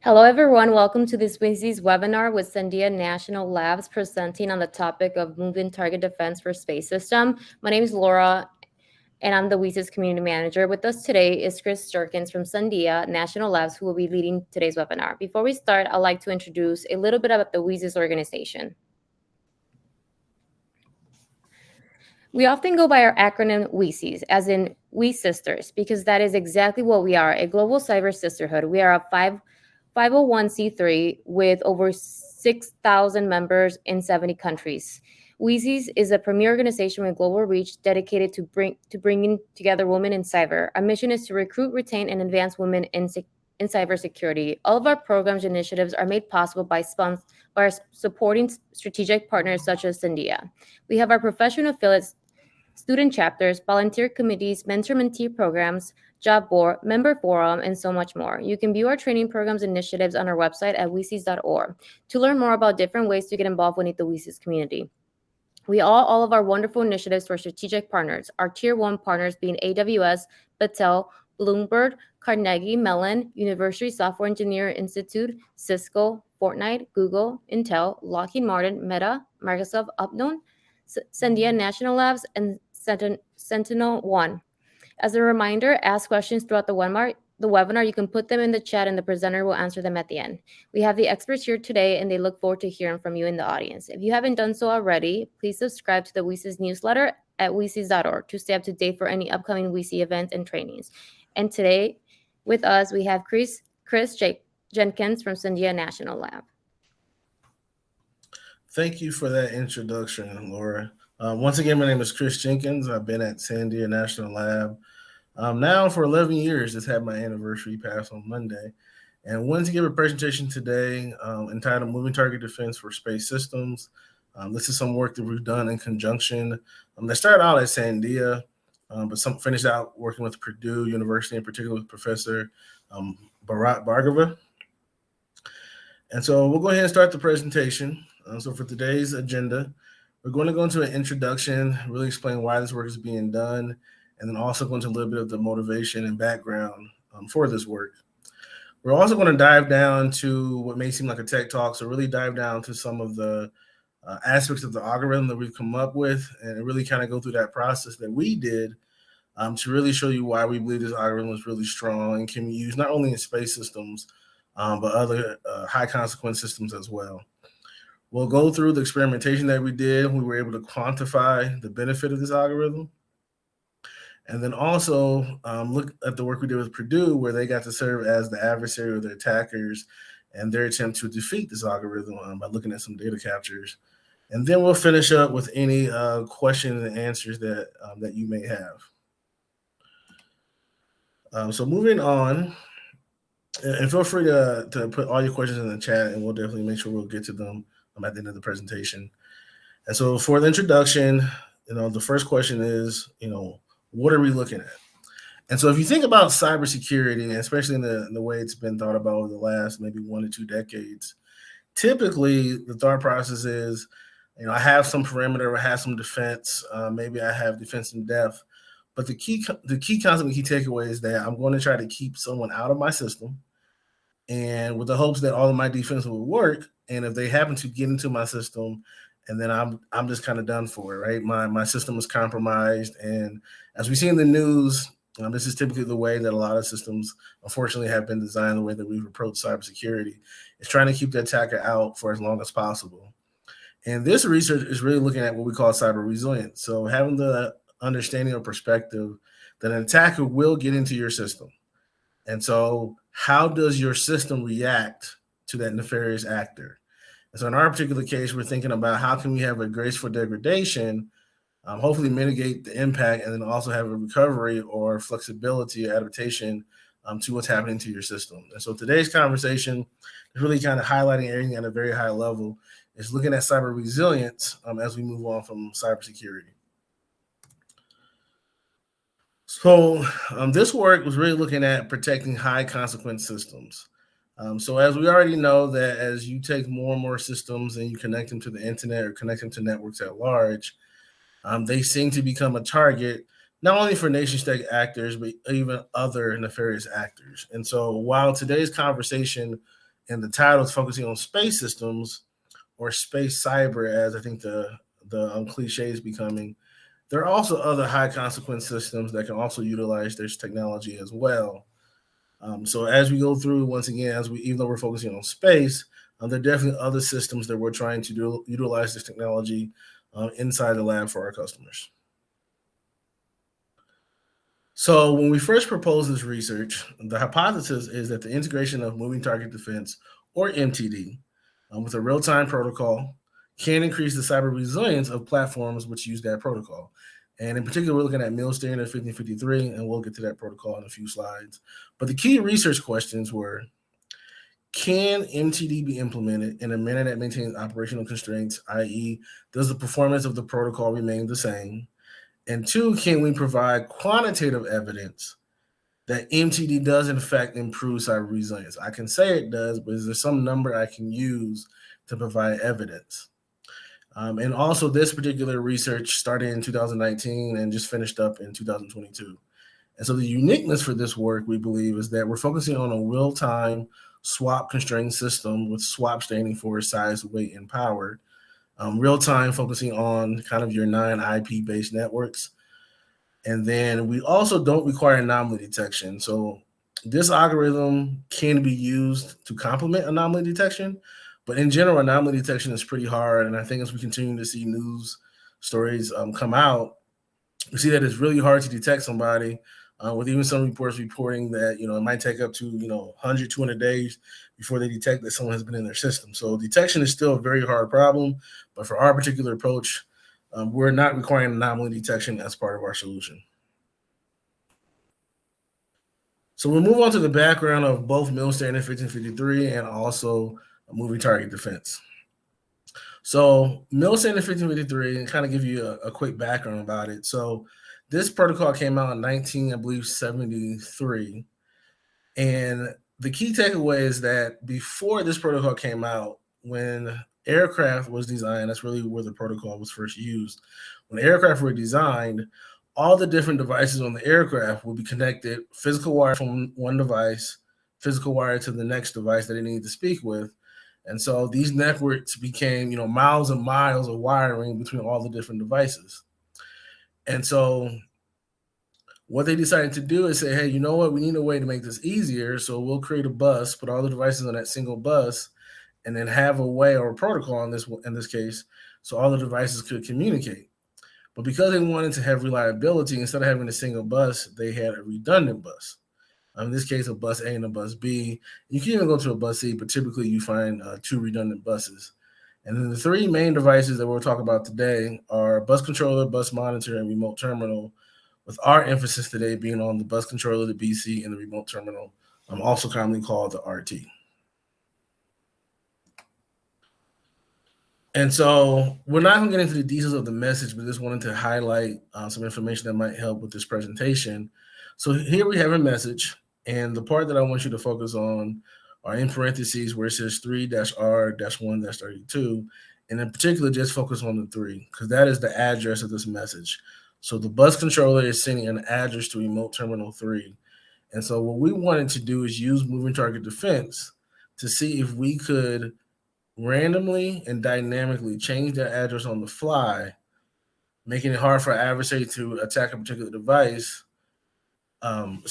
Hello, everyone. Welcome to this WiCyS webinar with Sandia National Labs presenting on the topic of moving target defense for space system. My name is Laura, and I'm the WiCyS community manager. With us today is Chris Jerkins from Sandia National Labs, who will be leading today's webinar. Before we start, I'd like to introduce a little bit about the WiCyS organization. We often go by our acronym WiCyS, as in We Sisters, because that is exactly what we are, a global cyber sisterhood. We are a 501c3 with over 6,000 members in 70 countries. WiCyS is a premier organization with global reach dedicated to bringing together women in cyber. Our mission is to recruit, retain, and advance women in cybersecurity. All of our programs and initiatives are made possible by our supporting strategic partners such as Sandia. We have our professional affiliates, student chapters, volunteer committees, mentor-mentee programs, job board, member forum, and so much more. You can view our training programs and initiatives on our website at wicys.org to learn more about different ways to get involved with the WiCyS community. We all of our wonderful initiatives to our strategic partners, our tier 1 partners being AWS, Battelle, Bloomberg, Carnegie Mellon, University Software Engineer Institute, Cisco, Fortnite, Google, Intel, Lockheed Martin, Meta, Microsoft, Upnode, Sandia National Labs, and Sentinel-1. As a reminder, ask questions throughout the webinar. You can put them in the chat and the presenter will answer them at the end. We have the experts here today and they look forward to hearing from you in the audience. If you haven't done so already, please subscribe to the WiCyS newsletter at wicys.org to stay up to date for any upcoming WiCyS events and trainings. And today with us, we have Chris Jenkins from Sandia National Lab. Thank you for that introduction, Laura. Once again, my name is Chris Jenkins. I've been at Sandia National Lab now for 11 years. Just had my anniversary pass on Monday. And wanted to give a presentation today entitled Moving Target Defense for Space Systems. This is some work that we've done in conjunction. That started out at Sandia, but some finished out working with Purdue University, in particular with Professor Bharat Bhargava. And so we'll go ahead and start the presentation. So for today's agenda, we're going to go into an introduction, really explain why this work is being done, and then also go into a little bit of the motivation and background for this work. We're also going to dive down to what may seem like a tech talk, so really dive down to some of the aspects of the algorithm that we've come up with and really kind of go through that process that we did to really show you why we believe this algorithm is really strong and can be used not only in space systems, but other high consequence systems as well. We'll go through the experimentation that we did. We were able to quantify the benefit of this algorithm. And then also look at the work we did with Purdue, where they got to serve as the adversary or the attackers and their attempt to defeat this algorithm by looking at some data captures. And then we'll finish up with any questions and answers that you may have. So moving on, and feel free to put all your questions in the chat, and we'll definitely make sure we'll get to them at the end of the presentation. And so for the introduction, the first question is, what are we looking at? And so if you think about cybersecurity, especially in the way it's been thought about over the last maybe 1 to 2 decades, typically the thought process is, I have some perimeter, I have some defense, maybe I have defense in depth, but the key concept, the key takeaway is that I'm going to try to keep someone out of my system, and with the hopes that all of my defense will work. And if they happen to get into my system, and then I'm just kind of done for it, right? My system is compromised, and as we see in the news, this is typically the way that a lot of systems, unfortunately, have been designed. The way that we've approached cybersecurity is trying to keep the attacker out for as long as possible. And this research is really looking at what we call cyber resilience. So having the understanding or perspective that an attacker will get into your system, and so how does your system react to that nefarious actor? And so in our particular case, we're thinking about how can we have a graceful degradation, hopefully mitigate the impact, and then also have a recovery or flexibility or adaptation to what's happening to your system. And so today's conversation is really kind of highlighting everything at a very high level, is looking at cyber resilience as we move on from cybersecurity. So this work was really looking at protecting high consequence systems. So as we already know, that as you take more and more systems and you connect them to the internet or connect them to networks at large, they seem to become a target, not only for nation state actors, but even other nefarious actors. And so while today's conversation and the title is focusing on space systems or space cyber, as I think the cliche is becoming. There are also other high consequence systems that can also utilize this technology as well. So as we go through, once again, even though we're focusing on space, there are definitely other systems that we're trying to utilize this technology inside the lab for our customers. So when we first proposed this research, the hypothesis is that the integration of moving target defense, or MTD, with a real-time protocol can increase the cyber resilience of platforms which use that protocol. And in particular, we're looking at MIL Standard 1553, and we'll get to that protocol in a few slides. But the key research questions were, can MTD be implemented in a manner that maintains operational constraints, i.e., does the performance of the protocol remain the same? And two, can we provide quantitative evidence that MTD does in fact improve cyber resilience? I can say it does, but is there some number I can use to provide evidence? And also, this particular research started in 2019 and just finished up in 2022. And so the uniqueness for this work, we believe, is that we're focusing on a real-time swap constrained system, with swap standing for size, weight, and power. Real-time focusing on kind of your 9 IP-based networks. And then we also don't require anomaly detection. So this algorithm can be used to complement anomaly detection, but in general, anomaly detection is pretty hard. And I think as we continue to see news stories come out, we see that it's really hard to detect somebody, with even some reports reporting that, it might take up to, 100, 200 days before they detect that someone has been in their system. So detection is still a very hard problem, but for our particular approach, we're not requiring anomaly detection as part of our solution. So we'll move on to the background of both MIL Standard 1553 and also moving target defense. So MIL Standard 1553, and kind of give you a quick background about it. So this protocol came out in 1973. And the key takeaway is that before this protocol came out, when aircraft was designed, that's really where the protocol was first used. When aircraft were designed, all the different devices on the aircraft would be connected, physical wire from one device, physical wire to the next device that it needed to speak with. And so these networks became, miles and miles of wiring between all the different devices. And so what they decided to do is say, hey, you know what? We need a way to make this easier. So we'll create a bus, put all the devices on that single bus, and then have a way or a protocol in this case, so all the devices could communicate. But because they wanted to have reliability, instead of having a single bus, they had a redundant bus. In this case, a bus A and a bus B. You can even go to a bus C, but typically you find 2 redundant buses. And then the 3 main devices that we'll talk about today are bus controller, bus monitor, and remote terminal, with our emphasis today being on the bus controller, the BC, and the remote terminal, also commonly called the RT. And so we're not going to get into the details of the message, but just wanted to highlight some information that might help with this presentation. So here we have a message, and the part that I want you to focus on are in parentheses where it says 3-R-1-32, and in particular, just focus on the 3, because that is the address of this message. So the bus controller is sending an address to remote terminal 3. And so what we wanted to do is use moving target defense to see if we could randomly and dynamically change that address on the fly, making it hard for an adversary to attack a particular device. But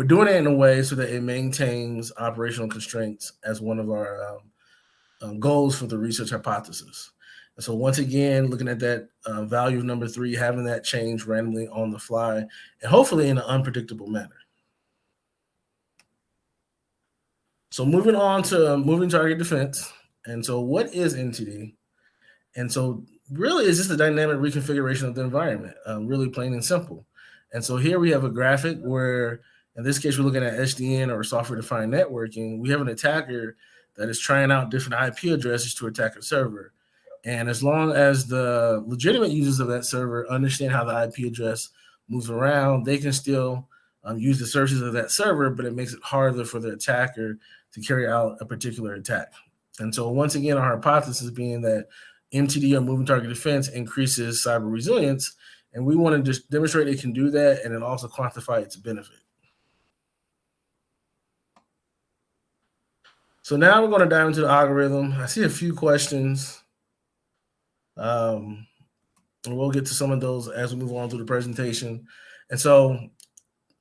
doing it in a way so that it maintains operational constraints as one of our goals for the research hypothesis. And so once again, looking at that value of number 3, having that change randomly on the fly, and hopefully in an unpredictable manner. So moving on to moving target defense. And so what is MTD? And so really it's just a dynamic reconfiguration of the environment, really plain and simple. And so here we have a graphic where, in this case, we're looking at SDN or software-defined networking. We have an attacker that is trying out different IP addresses to attack a server. And as long as the legitimate users of that server understand how the IP address moves around, they can still use the services of that server, but it makes it harder for the attacker to carry out a particular attack. And so once again, our hypothesis being that MTD, or moving target defense, increases cyber resilience, and we want to just demonstrate it can do that and then also quantify its benefit. So now we're going to dive into the algorithm. I see a few questions. And we'll get to some of those as we move on through the presentation. And so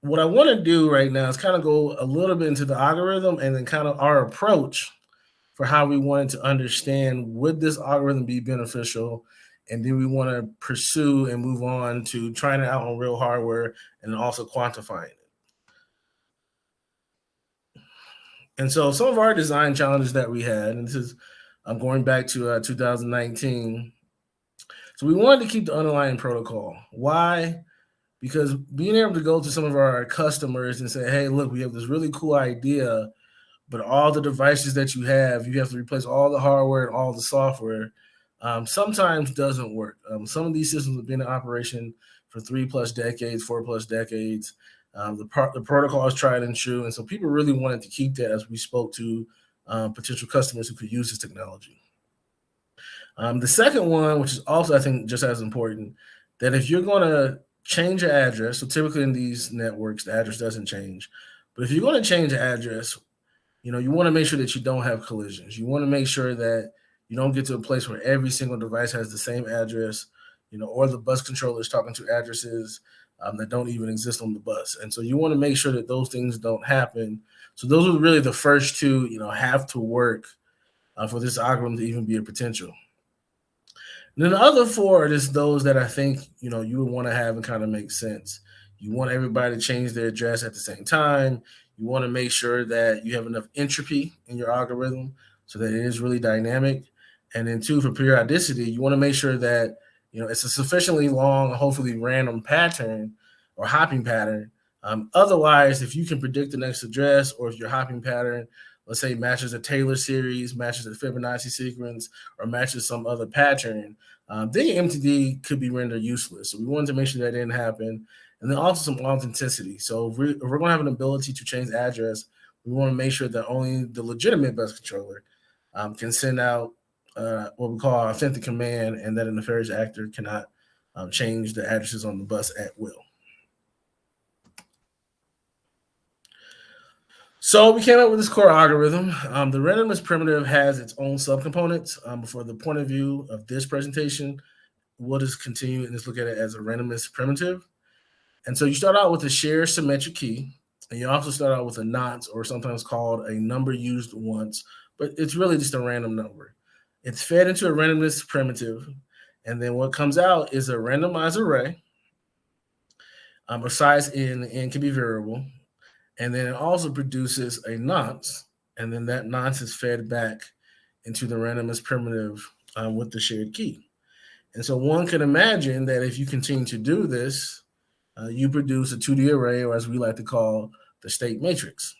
what I want to do right now is kind of go a little bit into the algorithm and then kind of our approach for how we wanted to understand, would this algorithm be beneficial? And then we want to pursue and move on to trying it out on real hardware and also quantifying it. And so some of our design challenges that we had, and this is, I'm going back to 2019. So we wanted to keep the underlying protocol. Why? Because being able to go to some of our customers and say, hey, look, we have this really cool idea, but all the devices that you have to replace all the hardware and all the software, sometimes doesn't work. Some of these systems have been in operation for 3+ decades, 4+ decades. The protocol is tried and true. And so people really wanted to keep that as we spoke to potential customers who could use this technology. The second one, which is also, I think, just as important, that if you're going to change your address, so typically in these networks, the address doesn't change. But if you're going to change the address, you want to make sure that you don't have collisions. You want to make sure that you don't get to a place where every single device has the same address, or the bus controller is talking to addresses that don't even exist on the bus. And so you want to make sure that those things don't happen. So those are really the first two, have to work for this algorithm to even be a potential. And then the other four are just those that I think, you would want to have and kind of make sense. You want everybody to change their address at the same time. You want to make sure that you have enough entropy in your algorithm so that it is really dynamic. And then two, for periodicity, you want to make sure that, it's a sufficiently long, hopefully random pattern or hopping pattern. Otherwise, if you can predict the next address, or if your hopping pattern, let's say, matches a Taylor series, matches a Fibonacci sequence, or matches some other pattern, then your MTD could be rendered useless. So we wanted to make sure that didn't happen. And then also some authenticity. So if we're going to have an ability to change address, we want to make sure that only the legitimate bus controller can send out what we call authentic command, and that a nefarious actor cannot change the addresses on the bus at will. So we came up with this core algorithm. The randomness primitive has its own subcomponents. For the point of view of this presentation, we'll just continue and just look at it as a randomness primitive. And so you start out with a shared symmetric key, and you also start out with a nonce, or sometimes called a number used once, but it's really just a random number. It's fed into a randomness primitive, and then what comes out is a randomized array of size n. The n can be variable. And then it also produces a nonce, and then that nonce is fed back into the randomness primitive with the shared key. And so one can imagine that if you continue to do this, you produce a 2D array, or as we like to call the state matrix.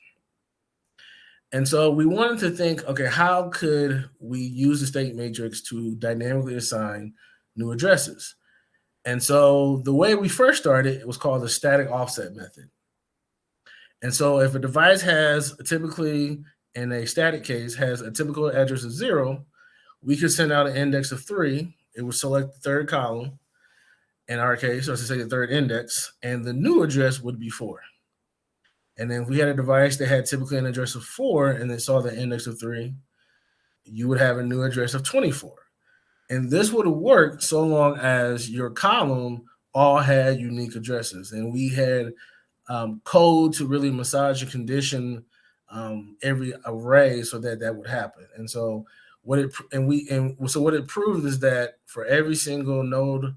And so we wanted to think, okay, how could we use the state matrix to dynamically assign new addresses? And so the way we first started, it was called the static offset method. And so if a device has typically, in a static case, has a typical address of 0, we could send out an index of 3. It would select the third column, in our case, or to say the third index, and the new address would be 4. And then if we had a device that had typically an address of 4 and then saw the index of 3, you would have a new address of 24. And this would work so long as your column all had unique addresses. And we had code to really massage and condition every array so that would happen. And so what it proved is that for every single node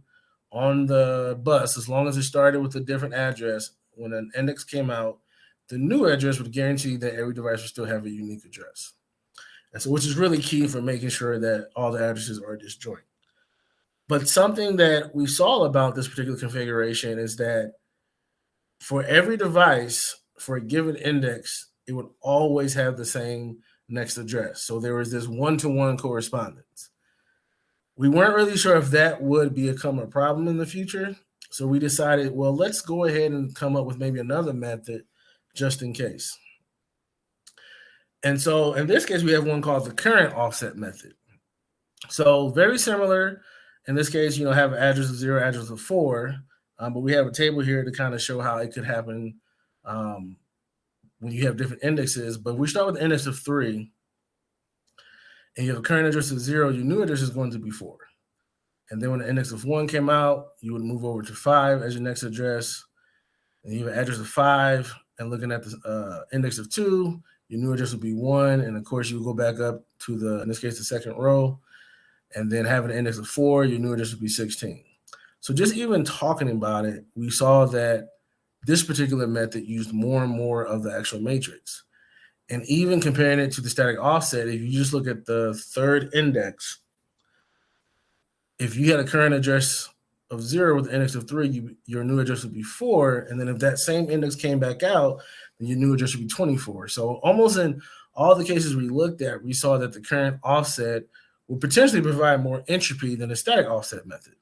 on the bus, as long as it started with a different address, when an index came out, the new address would guarantee that every device would still have a unique address. And so, which is really key for making sure that all the addresses are disjoint. But something that we saw about this particular configuration is that for every device, for a given index, it would always have the same next address. So there was this one-to-one correspondence. We weren't really sure if that would become a problem in the future. So we decided, well, let's go ahead and come up with maybe another method just in case. And so in this case, we have one called the current offset method. So very similar. In this case, have an address of 0, address of 4, but we have a table here to kind of show how it could happen when you have different indexes. But we start with the index of 3. and you have a current address of 0, your new address is going to be 4. And then when the index of 1 came out, you would move over to 5 as your next address. And you have an address of 5, and looking at the index of 2, your new address would be 1. And of course, you would go back up to the, in this case, the second row. And then having an index of 4, your new address would be 16. So just even talking about it, we saw that this particular method used more and more of the actual matrix. And even comparing it to the static offset, if you just look at the third index, if you had a current address of 0 with an index of 3, your new address would be 4. And then if that same index came back out, then your new address would be 24. So almost in all the cases we looked at, we saw that the current offset will potentially provide more entropy than the static offset method.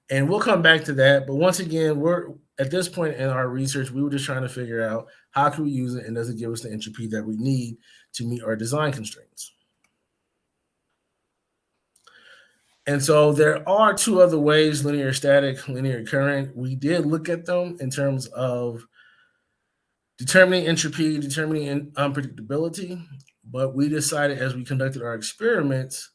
And we'll come back to that. But once again, we're at this point in our research, we were just trying to figure out how can we use it and does it give us the entropy that we need to meet our design constraints. And so there are two other ways, linear static, linear current. We did look at them in terms of determining entropy, determining unpredictability, but we decided as we conducted our experiments,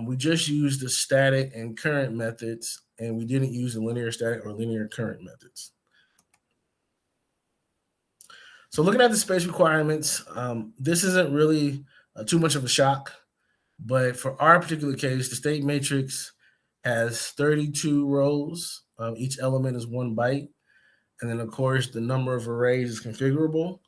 we just used the static and current methods, and we didn't use the linear static or linear current methods. So looking at the space requirements, this isn't really too much of a shock, but for our particular case, the state matrix has 32 rows. Each element is 1 byte. And then, of course, the number of arrays is configurable.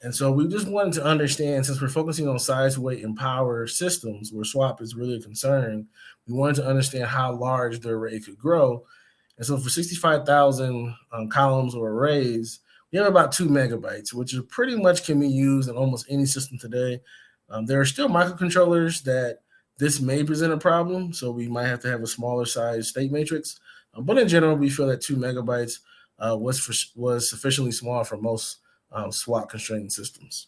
And so we just wanted to understand, since we're focusing on size, weight, and power systems, where SWAP is really a concern, we wanted to understand how large the array could grow. And so for 65,000 columns or arrays, we have about 2 megabytes, which is pretty much can be used in almost any system today. There are still microcontrollers that this may present a problem, so we might have to have a smaller size state matrix. But in general, we feel that 2 megabytes was sufficiently small for most SWAP constrained systems.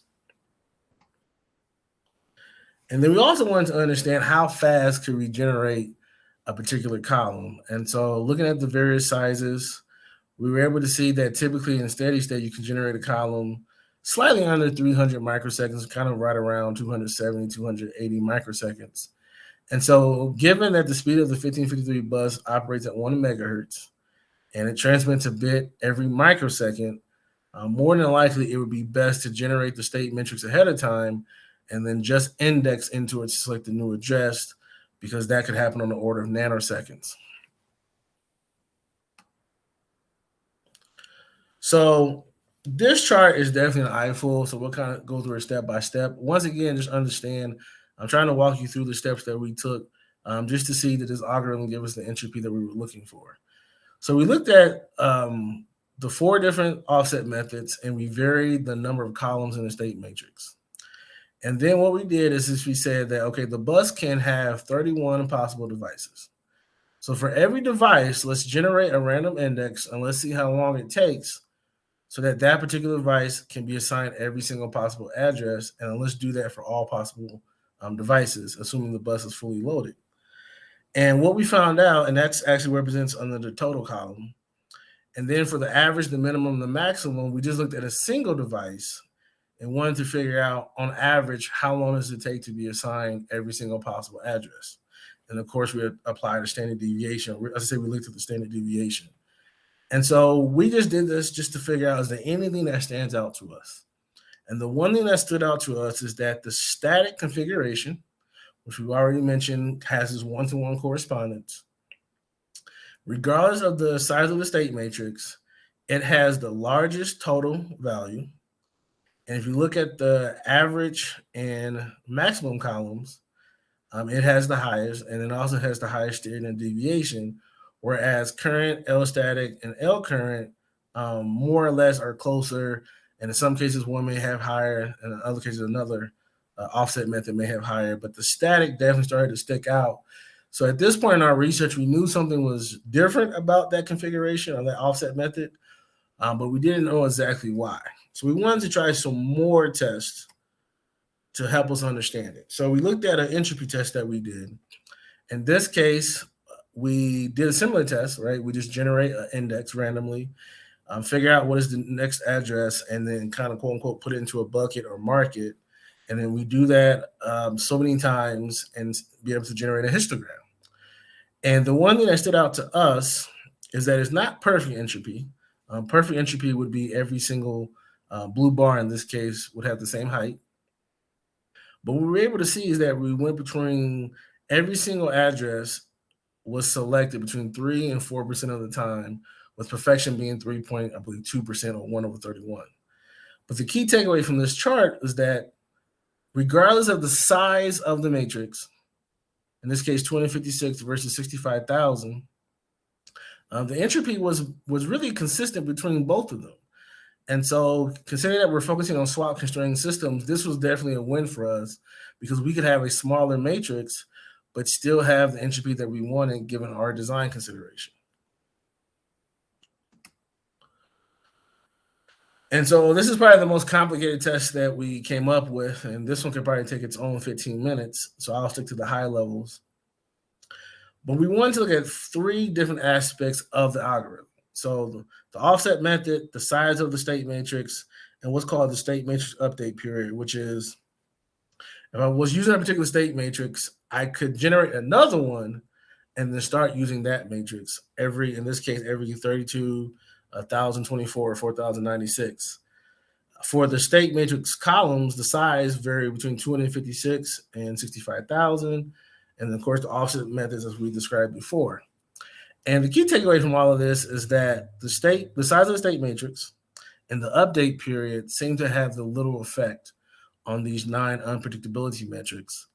And then we also wanted to understand how fast could we generate a particular column. And so looking at the various sizes, we were able to see that typically in steady state, you can generate a column slightly under 300 microseconds, kind of right around 270, 280 microseconds. And so given that the speed of the 1553 bus operates at 1 megahertz and it transmits a bit every microsecond, more than likely it would be best to generate the state matrix ahead of time and then just index into it to select the new address, because that could happen on the order of nanoseconds. So this chart is definitely an eyeful, so we'll kind of go through it step by step. Once again, just understand, I'm trying to walk you through the steps that we took just to see that this algorithm gives us the entropy that we were looking for. So we looked at the 4 different offset methods, and we varied the number of columns in the state matrix. And then what we did is we said that, okay, the bus can have 31 possible devices. So for every device, let's generate a random index and let's see how long it takes so that that particular device can be assigned every single possible address. And let's do that for all possible devices, assuming the bus is fully loaded. And what we found out, and that's actually represents under the total column. And then for the average, the minimum, the maximum, we just looked at a single device and wanted to figure out, on average, how long does it take to be assigned every single possible address. And of course, we applied a standard deviation. As I said, we looked at the standard deviation. And so we just did this just to figure out, is there anything that stands out to us? And the one thing that stood out to us is that the static configuration, which we've already mentioned, has this one-to-one correspondence. Regardless of the size of the state matrix, it has the largest total value. And if you look at the average and maximum columns, it has the highest, and it also has the highest standard deviation, whereas current, L static, and L current more or less are closer. And in some cases, one may have higher, and in other cases, another offset method may have higher. But the static definitely started to stick out. So at this point in our research, we knew something was different about that configuration or that offset method, but we didn't know exactly why. So we wanted to try some more tests to help us understand it. So we looked at an entropy test that we did. In this case, we did a similar test, right? We just generate an index randomly, figure out what is the next address, and then kind of quote unquote put it into a bucket or mark it. And then we do that so many times and be able to generate a histogram. And the one thing that stood out to us is that it's not perfect entropy. Perfect entropy would be every single blue bar in this case would have the same height. But what we were able to see is that we went between every single address was selected between 3 and 4% of the time, with perfection being 3.2% or 1/31. But the key takeaway from this chart is that regardless of the size of the matrix, in this case 256 versus 65,000, the entropy was really consistent between both of them. And so, considering that we're focusing on swap constrained systems, this was definitely a win for us because we could have a smaller matrix, but still have the entropy that we wanted given our design consideration. And so, this is probably the most complicated test that we came up with, and this one could probably take its own 15 minutes. So, I'll stick to the high levels. But we wanted to look at 3 different aspects of the algorithm. So the offset method, the size of the state matrix, and what's called the state matrix update period, which is if I was using a particular state matrix, I could generate another one and then start using that matrix in this case, every 32, 1,024, or 4,096. For the state matrix columns, the size varied between 256 and 65,000. And of course, the offset methods as we described before. And the key takeaway from all of this is that the size of the state matrix and the update period seem to have the little effect on these 9 unpredictability metrics.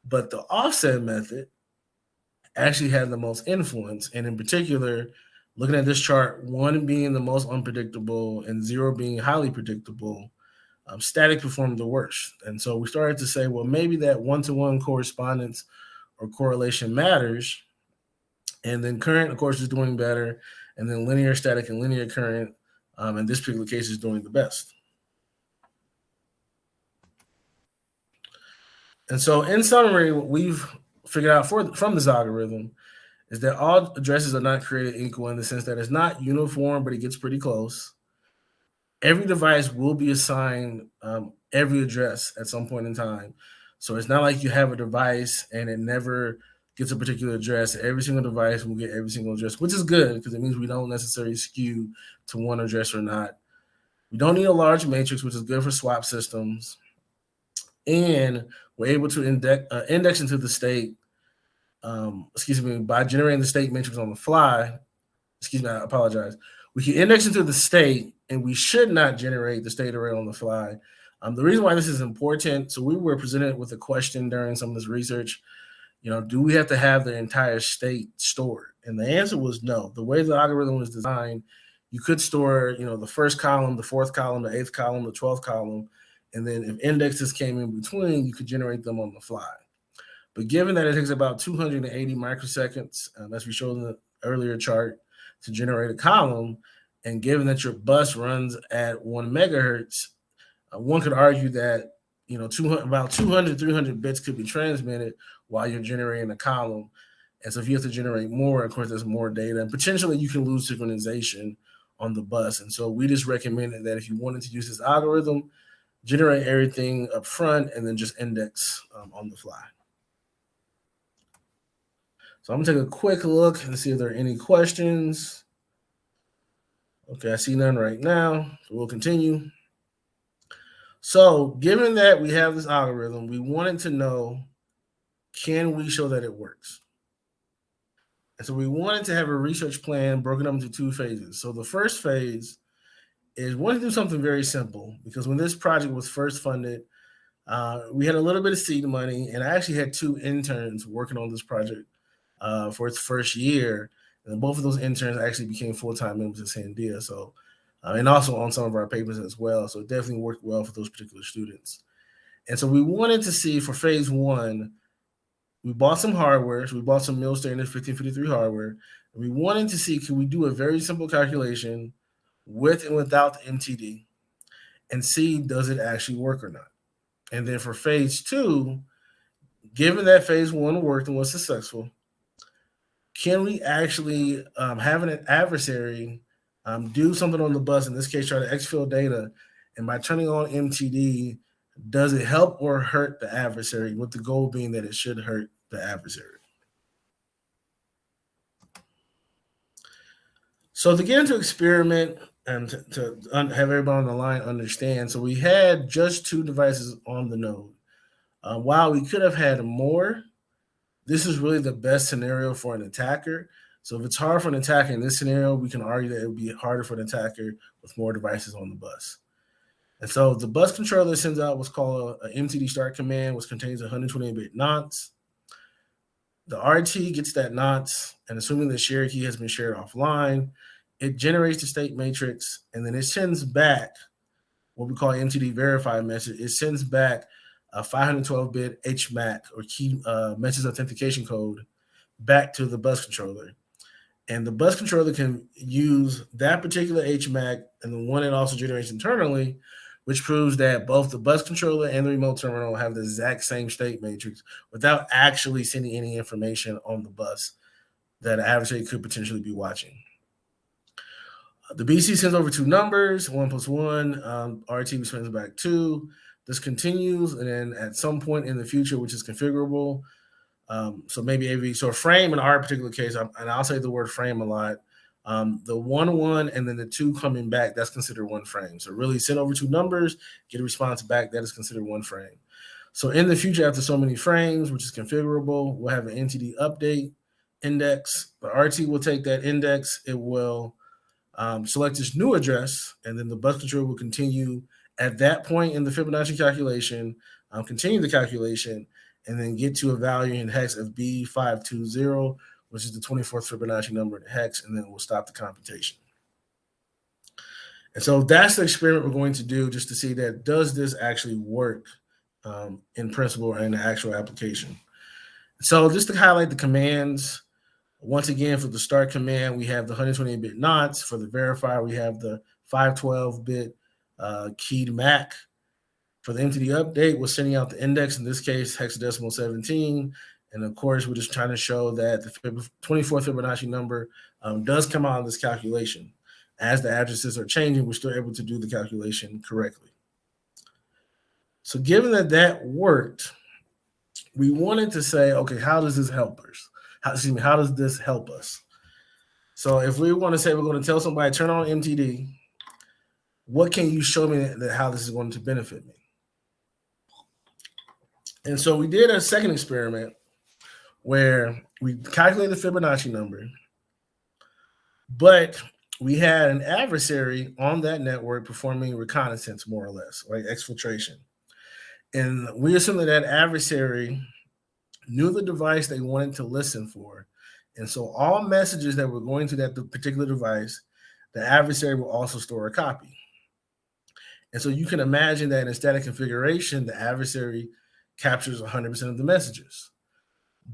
But the offset method actually had the most influence. And in particular, looking at this chart, 1 being the most unpredictable and 0 being highly predictable, static performed the worst. And so we started to say, well, maybe that one-to-one correspondence or correlation matters. And then current, of course, is doing better. And then linear static and linear current, in this particular case, is doing the best. And so in summary, what we've figured out from this algorithm is that all addresses are not created equal in the sense that it's not uniform, but it gets pretty close. Every device will be assigned every address at some point in time. So it's not like you have a device and it never gets a particular address. Every single device will get every single address, which is good because it means we don't necessarily skew to one address or not. We don't need a large matrix, which is good for swap systems. And we're able to index into the state, by generating the state matrix on the fly. I apologize. We can index into the state, and we should not generate the state array on the fly. The reason why this is important, so we were presented with a question during some of this research, do we have to have the entire state stored? And the answer was no. The way the algorithm was designed, you could store, the first column, the fourth column, the eighth column, the 12th column, and then if indexes came in between, you could generate them on the fly. But given that it takes about 280 microseconds, as we showed in the earlier chart, to generate a column, and given that your bus runs at 1 megahertz, one could argue that about 200, 300 bits could be transmitted while you're generating a column. And so if you have to generate more, of course, there's more data, and potentially you can lose synchronization on the bus. And so we just recommended that if you wanted to use this algorithm, generate everything up front and then just index on the fly. So I'm gonna take a quick look and see if there are any questions. Okay, I see none right now. So we'll continue. So given that we have this algorithm, we wanted to know, can we show that it works? And so we wanted to have a research plan broken up into 2 phases. So the first phase is we wanted to do something very simple because when this project was first funded, we had a little bit of seed money, and I actually had 2 interns working on this project for its first year. And both of those interns actually became full-time members of Sandia. So, and also on some of our papers as well. So it definitely worked well for those particular students. And so we wanted to see for phase 1, we bought some hardware. So we bought some mill standard 1553 hardware. And we wanted to see, could we do a very simple calculation with and without the MTD and see, does it actually work or not? And then for phase 2, given that phase 1 worked and was successful, can we actually have an adversary do something on the bus, in this case, try to exfil data, and by turning on MTD, Does it help or hurt the adversary, with the goal being that it should hurt the adversary? So to get into experiment and to have everybody on the line understand, so we had just 2 devices on the node. While we could have had more, this is really the best scenario for an attacker. So if it's hard for an attacker in this scenario, we can argue that it would be harder for an attacker with more devices on the bus. And so the bus controller sends out what's called an MTD start command, which contains 128-bit nonce. The RT gets that nonce, and assuming the share key has been shared offline, it generates the state matrix, and then it sends back what we call MTD verify message. It sends back a 512-bit HMAC or key message authentication code back to the bus controller. And the bus controller can use that particular HMAC and the one it also generates internally, which proves that both the bus controller and the remote terminal have the exact same state matrix without actually sending any information on the bus that an adversary could potentially be watching. The BC sends over 2 numbers, 1 plus 1. RT sends back 2. This continues, and then at some point in the future, which is configurable, so maybe AV, so a frame in our particular case, and I'll say the word frame a lot, the 1 and then the 2 coming back, that's considered 1 frame. So really send over 2 numbers, get a response back, that is considered 1 frame. So in the future, after so many frames, which is configurable, we'll have an NTD update index. The RT will take that index, it will select this new address, and then the bus controller will continue at that point in the Fibonacci calculation, continue the calculation, and then get to a value in hex of B520, which is the 24th Fibonacci number in hex, and then it will stop the computation. And so that's the experiment we're going to do, just to see that does this actually work in principle and in the actual application. So just to highlight the commands, once again, for the start command, we have the 128-bit nonce. For the verifier, we have the 512-bit keyed MAC. For the MTD update, we're sending out the index, in this case, hexadecimal 17. And of course, we're just trying to show that the 24th Fibonacci number does come out of this calculation. As the addresses are changing, we're still able to do the calculation correctly. So given that that worked, we wanted to say, okay, how does this help us? How does this help us? So if we want to say we're going to tell somebody turn on MTD, what can you show me that how this is going to benefit me? And so we did a second experiment where we calculated the Fibonacci number, but we had an adversary on that network performing reconnaissance, more or less, like exfiltration. And we assumed that that adversary knew the device they wanted to listen for. And so all messages that were going to that particular device, the adversary will also store a copy. And so you can imagine that in static configuration, the adversary captures 100% of the messages.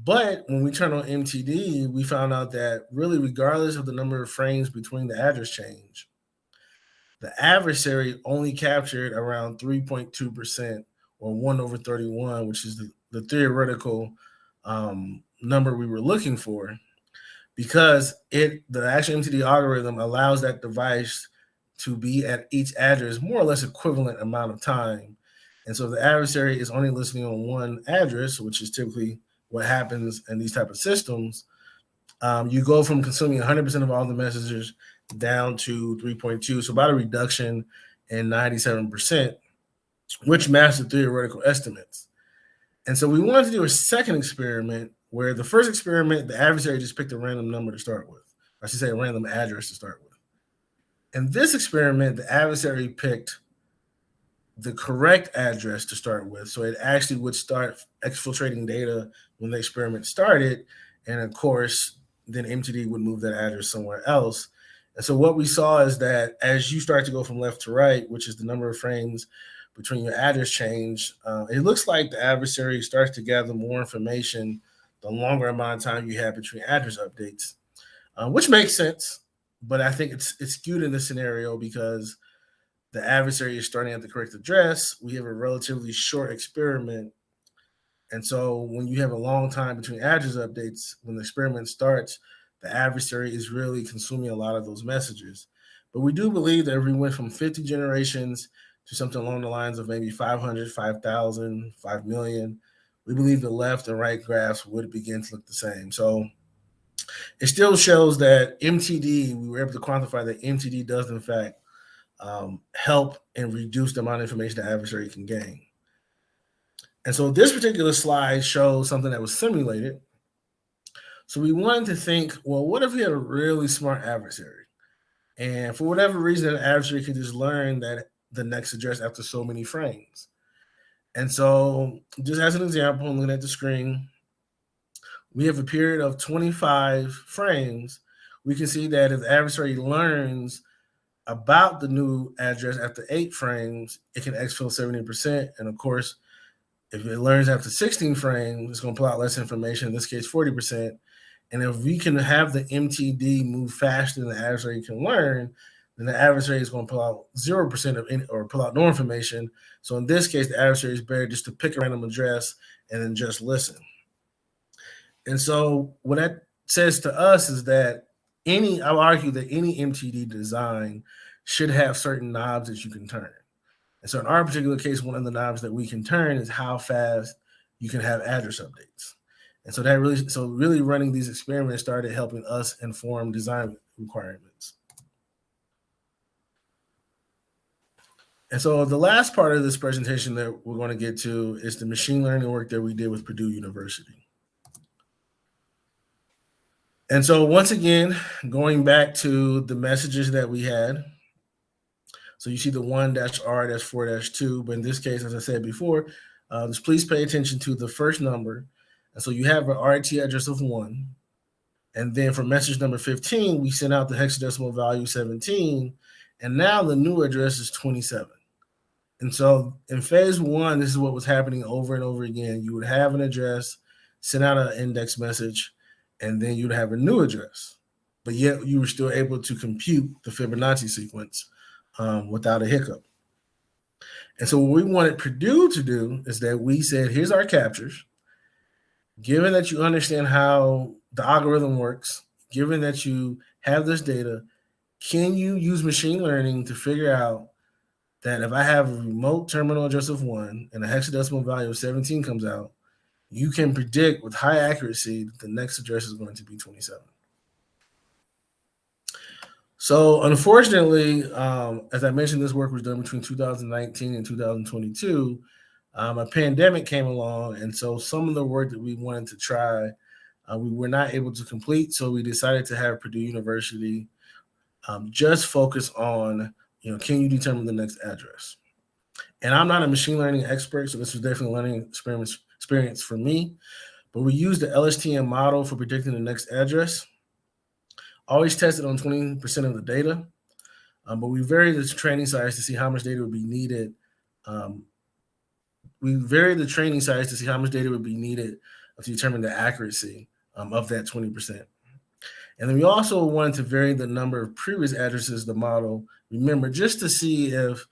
But when we turn on MTD, we found out that really, regardless of the number of frames between the address change, the adversary only captured around 3.2%, or 1 over 31, which is the theoretical number we were looking for, because the actual MTD algorithm allows that device to be at each address more or less equivalent amount of time. And so if the adversary is only listening on one address, which is typically what happens in these type of systems, you go from consuming 100% of all the messages down to 3.2, so about a reduction in 97%, which matched the theoretical estimates. And so we wanted to do a second experiment where the first experiment, the adversary just picked a random number to start with. I should say a random address to start with. In this experiment, the adversary picked the correct address to start with. So it actually would start exfiltrating data when the experiment started. And of course, then MTD would move that address somewhere else. And so what we saw is that as you start to go from left to right, which is the number of frames between your address change, it looks like the adversary starts to gather more information the longer amount of time you have between address updates, which makes sense. But I think it's skewed in this scenario because the adversary is starting at the correct address. We have a relatively short experiment. And so when you have a long time between address updates, when the experiment starts, the adversary is really consuming a lot of those messages. But we do believe that if we went from 50 generations to something along the lines of maybe 500, 5,000, 5 million, we believe the left and right graphs would begin to look the same. So it still shows that MTD, we were able to quantify that MTD does in fact help and reduce the amount of information the adversary can gain. And so this particular slide shows something that was simulated. So we wanted to think, well, what if we had a really smart adversary? And for whatever reason, an adversary can just learn that the next address after so many frames. And so just as an example, looking at the screen, we have a period of 25 frames. We can see that if the adversary learns about the new address after 8 frames, it can exfil 70%. And of course, if it learns after 16 frames, it's going to pull out less information, in this case, 40%. And if we can have the MTD move faster than the adversary can learn, then the adversary is going to pull out 0% of any, or pull out no information. So in this case, the adversary is better just to pick a random address and then just listen. And so what that says to us is that I'll argue that any MTD design should have certain knobs that you can turn. And so in our particular case, one of the knobs that we can turn is how fast you can have address updates. And so really running these experiments started helping us inform design requirements. And so the last part of this presentation that we're going to get to is the machine learning work that we did with Purdue University. And so once again, going back to the messages that we had. So you see the 1-R-4-2, but in this case, as I said before, just please pay attention to the first number. And so you have an RT address of 1. And then for message number 15, we sent out the hexadecimal value 17. And now the new address is 27. And so in phase 1, this is what was happening over and over again. You would have an address, send out an index message, and then you'd have a new address. But yet you were still able to compute the Fibonacci sequence without a hiccup. And so what we wanted Purdue to do is that we said, here's our captures. Given that you understand how the algorithm works, given that you have this data, can you use machine learning to figure out that if I have a remote terminal address of 1 and a hexadecimal value of 17 comes out, you can predict with high accuracy that the next address is going to be 27. So unfortunately, as I mentioned, this work was done between 2019 and 2022. A pandemic came along, and so some of the work that we wanted to try, we were not able to complete. So we decided to have Purdue University just focus on, can you determine the next address? And I'm not a machine learning expert, so this was definitely a learning experience for me. But we used the LSTM model for predicting the next address. Always tested on 20% of the data, but we varied the training size to see how much data would be needed. We varied the training size to see how much data would be needed to determine the accuracy of that 20%. And then we also wanted to vary the number of previous addresses of the model, remember, just to see if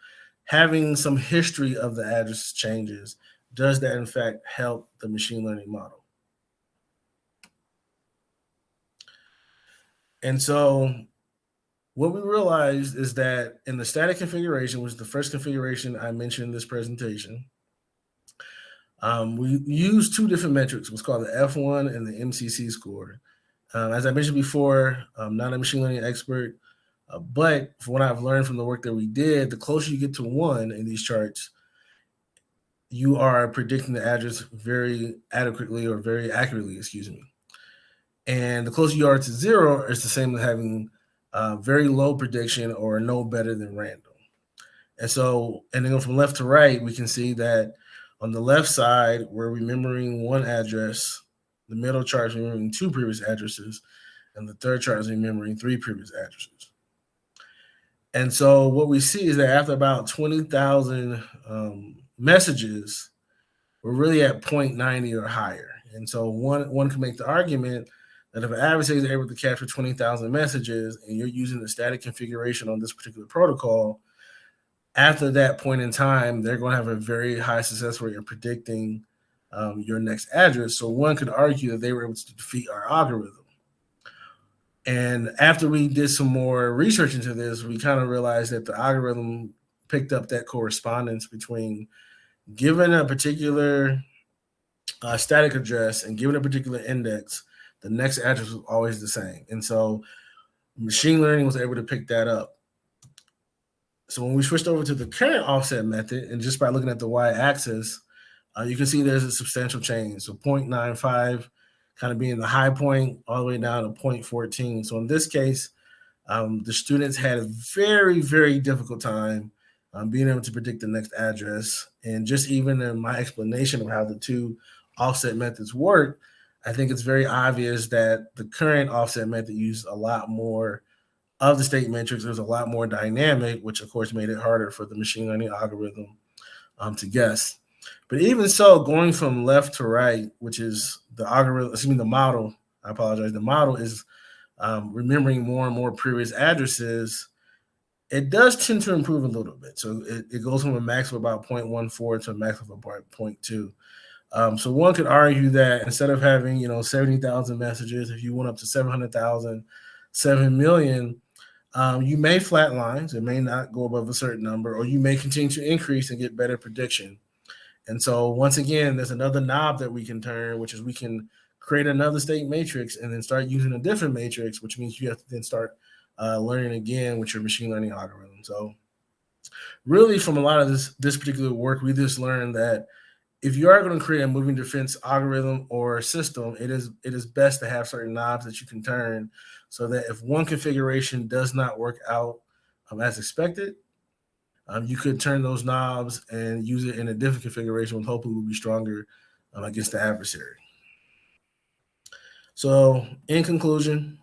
having some history of the address changes, does that in fact help the machine learning model? And so what we realized is that in the static configuration, which is the first configuration I mentioned in this presentation, we used 2 different metrics, what's called the F1 and the MCC score. As I mentioned before, I'm not a machine learning expert, but from what I've learned from the work that we did, the closer you get to 1 in these charts, you are predicting the address very adequately or very accurately, excuse me. And the closer you are to 0 is the same as having very low prediction or no better than random. And so, and then from left to right, we can see that on the left side, we're remembering 1 address. The middle chart is remembering 2 previous addresses. And the third chart is remembering 3 previous addresses. And so what we see is that after about 20,000 messages, we're really at 0.90 or higher. And so one can make the argument that if an adversary is able to capture 20,000 messages and you're using the static configuration on this particular protocol, after that point in time, they're going to have a very high success rate in predicting your next address. So one could argue that they were able to defeat our algorithm. And after we did some more research into this, we kind of realized that the algorithm picked up that correspondence between given a particular static address and given a particular index, the next address was always the same. And so machine learning was able to pick that up. So when we switched over to the current offset method, and just by looking at the y-axis, you can see there's a substantial change. So 0.95 kind of being the high point all the way down to 0.14. So in this case, the students had a very, very difficult time being able to predict the next address. And just even in my explanation of how the two offset methods work, I think it's very obvious that the current offset method used a lot more of the state matrix. It was a lot more dynamic, which of course made it harder for the machine learning algorithm to guess. But even so, going from left to right, which is the algorithm, the model, I apologize, the model is remembering more and more previous addresses, it does tend to improve a little bit. So it goes from a max of about 0.14 to a max of about 0.2. So one could argue that instead of having 70,000 messages, if you went up to 700,000, 7 million, you may flatline. It may not go above a certain number, or you may continue to increase and get better prediction. And so once again, there's another knob that we can turn, which is we can create another state matrix and then start using a different matrix, which means you have to then start learning again with your machine learning algorithm. So really from a lot of this particular work, we just learned that if you are going to create a moving defense algorithm or system, it is best to have certain knobs that you can turn so that if one configuration does not work out as expected, you could turn those knobs and use it in a different configuration, which hopefully will be stronger against the adversary. So in conclusion,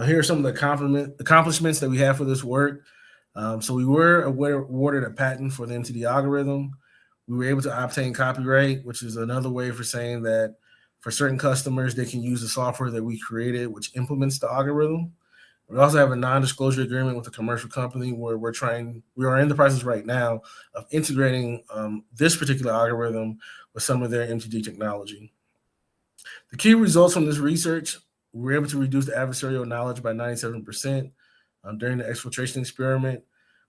here are some of the accomplishments that we have for this work. So we were awarded a patent for the MTD algorithm. We were able to obtain copyright, which is another way for saying that for certain customers, they can use the software that we created, which implements the algorithm. We also have a non-disclosure agreement with a commercial company where we are in the process right now of integrating this particular algorithm with some of their MTD technology. The key results from this research, we were able to reduce the adversarial knowledge by 97% during the exfiltration experiment.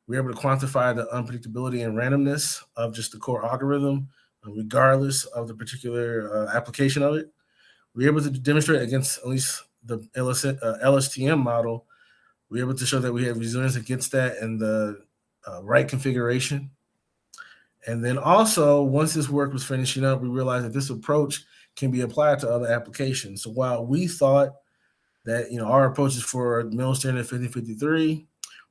We were able to quantify the unpredictability and randomness of just the core algorithm, regardless of the particular application of it. We were able to demonstrate against at least the LSTM model. We were able to show that we have resilience against that in the right configuration. And then also, once this work was finishing up, we realized that this approach can be applied to other applications. So while we thought that our approach is for middle standard 5053,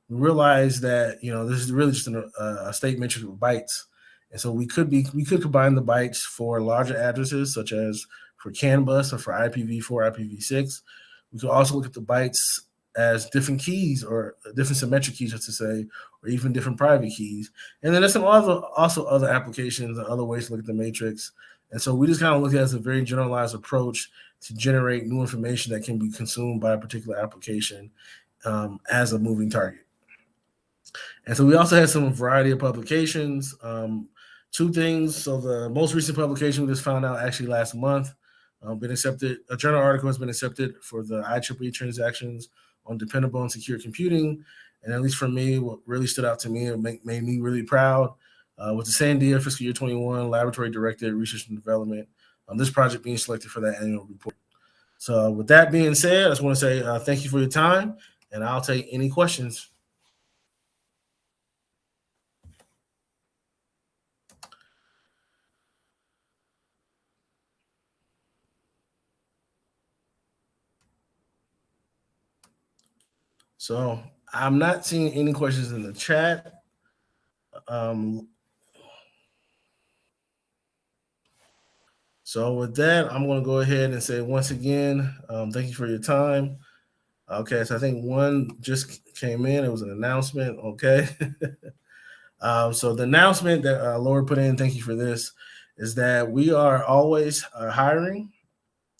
we realized that this is really just a state matrix with bytes, and so we could combine the bytes for larger addresses, such as for CAN bus or for IPv4, IPv6. We could also look at the bytes as different keys or different symmetric keys, just to say, or even different private keys. And then there's some other applications and other ways to look at the matrix. And so we just kind of look at it as a very generalized approach to generate new information that can be consumed by a particular application as a moving target. And so we also had some variety of publications. Two things. So the most recent publication we just found out actually last month, been accepted. A journal article has been accepted for the IEEE transactions on dependable and secure computing. And at least for me, what really stood out to me and made me really proud was the Sandia fiscal year 21 laboratory directed research and development. This project being selected for that annual report. So with that being said, I just want to say thank you for your time, and I'll take any questions. So I'm not seeing any questions in the chat. So with that, I'm going to go ahead and say once again, thank you for your time. Okay, so I think one just came in. It was an announcement. Okay. So the announcement that Laura put in, thank you for this, is that we are always hiring,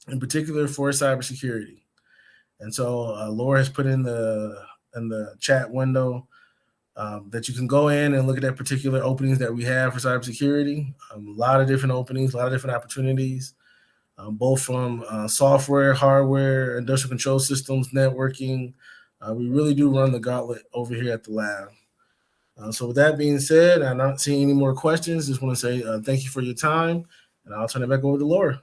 in particular for cybersecurity. And so Laura has put in the chat window that you can go in and look at that particular openings that we have for cybersecurity. A lot of different openings, a lot of different opportunities, both from software, hardware, industrial control systems, networking. We really do run the gauntlet over here at the lab. So with that being said, I'm not seeing any more questions. Just want to say thank you for your time, and I'll turn it back over to Laura.